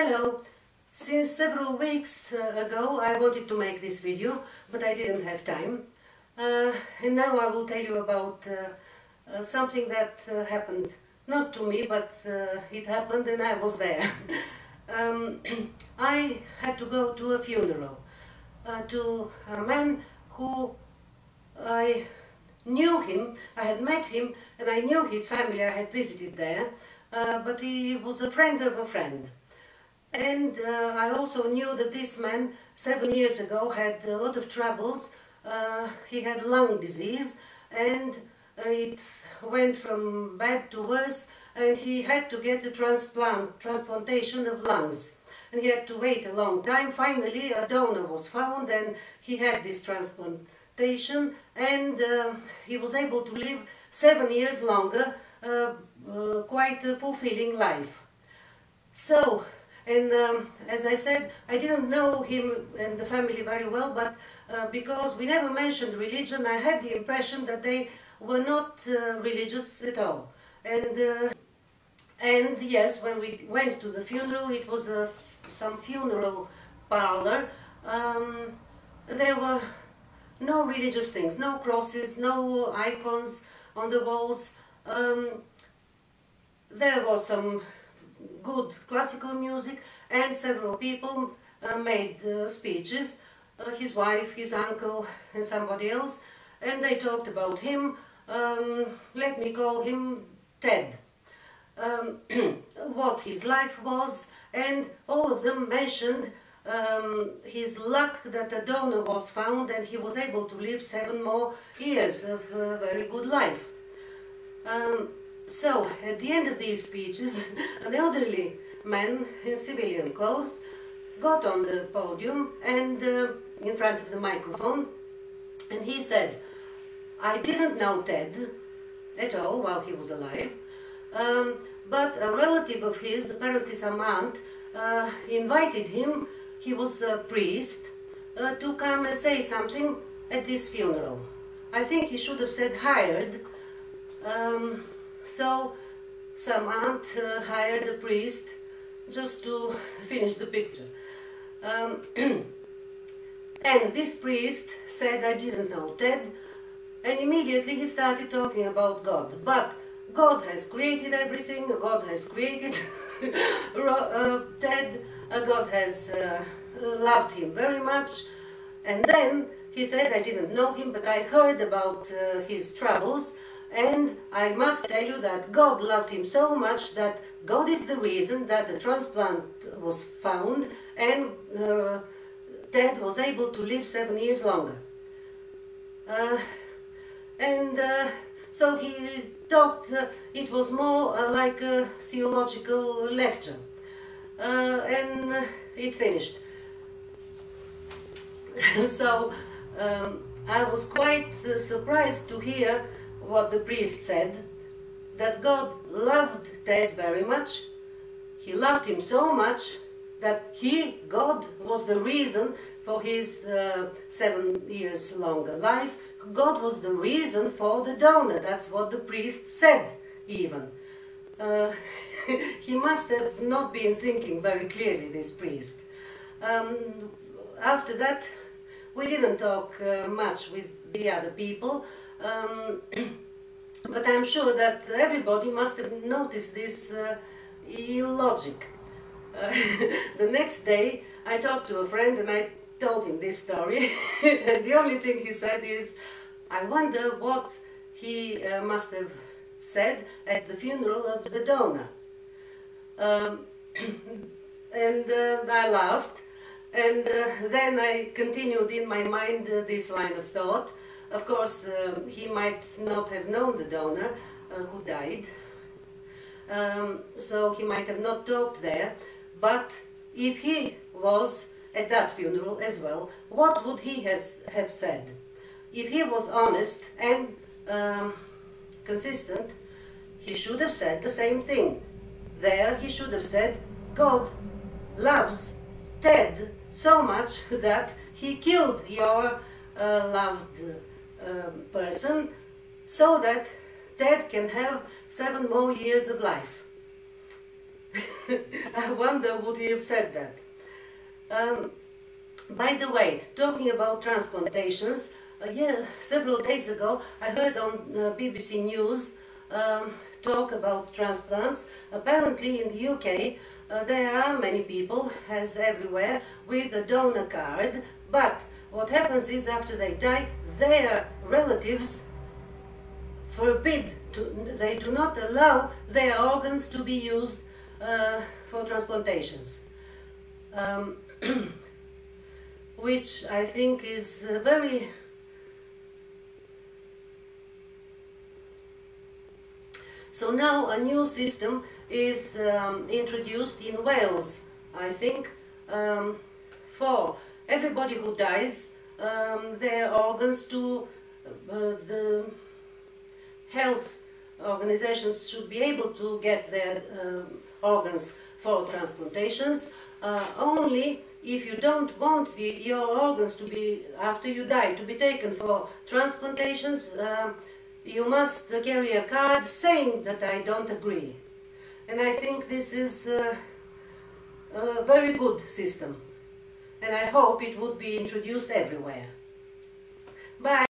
Hello! Since several weeks ago I wanted to make this video, but I didn't have time. And now I will tell you about something that happened, not to me, but it happened and I was there. I had to go to a funeral, to a man who I knew him, I had met him, and I knew his family, I had visited there, but he was a friend of a friend. And I also knew that this man 7 years ago had a lot of troubles. He had lung disease and it went from bad to worse, and he had to get a transplantation of lungs. And he had to wait a long time. Finally a donor was found and he had this transplantation, and he was able to live 7 years longer, quite a fulfilling life. So, and as I said, I didn't know him and the family very well, but because we never mentioned religion, I had the impression that they were not religious at all. And yes, when we went to the funeral, it was some funeral parlor. There were no religious things, no crosses, no icons on the walls. There was some good classical music, and several people made speeches, his wife, his uncle and somebody else, and they talked about him. Let me call him Ted, what his life was, and all of them mentioned his luck that a donor was found and he was able to live 7 more years of a very good life. So, at the end of these speeches, an elderly man in civilian clothes got on the podium and in front of the microphone, and he said, "I didn't know Ted at all while he was alive, but a relative of his, apparently some aunt, invited him, he was a priest, to come and say something at this funeral. I think he should have said hired. So some aunt hired a priest just to finish the picture. And this priest said, I didn't know Ted, and immediately he started talking about God. But God has created everything, God has created Ted, God has loved him very much. And then he said, I didn't know him, but I heard about his troubles, and I must tell you that God loved him so much that God is the reason that a transplant was found and Ted was able to live 7 years longer." So he talked, it was more like a theological lecture, and it finished. So I was quite surprised to hear what the priest said, that God loved Ted very much. He loved him so much that God, was the reason for his 7 years longer life. God was the reason for the donor. That's what the priest said, even. He must have not been thinking very clearly, this priest. After that, we didn't talk much with the other people. But I'm sure that everybody must have noticed this illogic. The next day I talked to a friend and I told him this story. And the only thing he said is, I wonder what he must have said at the funeral of the donor. And I laughed, and then I continued in my mind this line of thought. Of course, he might not have known the donor who died, so he might have not talked there, but if he was at that funeral as well, what would he have said? If he was honest and consistent, he should have said the same thing. There he should have said, God loves Ted so much that he killed your loved person so that Ted can have 7 more years of life. I wonder would he have said that. By the way, talking about transplantations, several days ago I heard on BBC News talk about transplants. Apparently in the UK there are many people, as everywhere, with a donor card, but what happens is after they die, their relatives they do not allow their organs to be used for transplantations. Which I think is very So now a new system is introduced in Wales, I think, for everybody who dies, their organs to the health organizations should be able to get their organs for transplantations, only if you don't want your organs to be, after you die, to be taken for transplantations, you must carry a card saying that I don't agree. And I think this is a very good system. And I hope it would be introduced everywhere. Bye.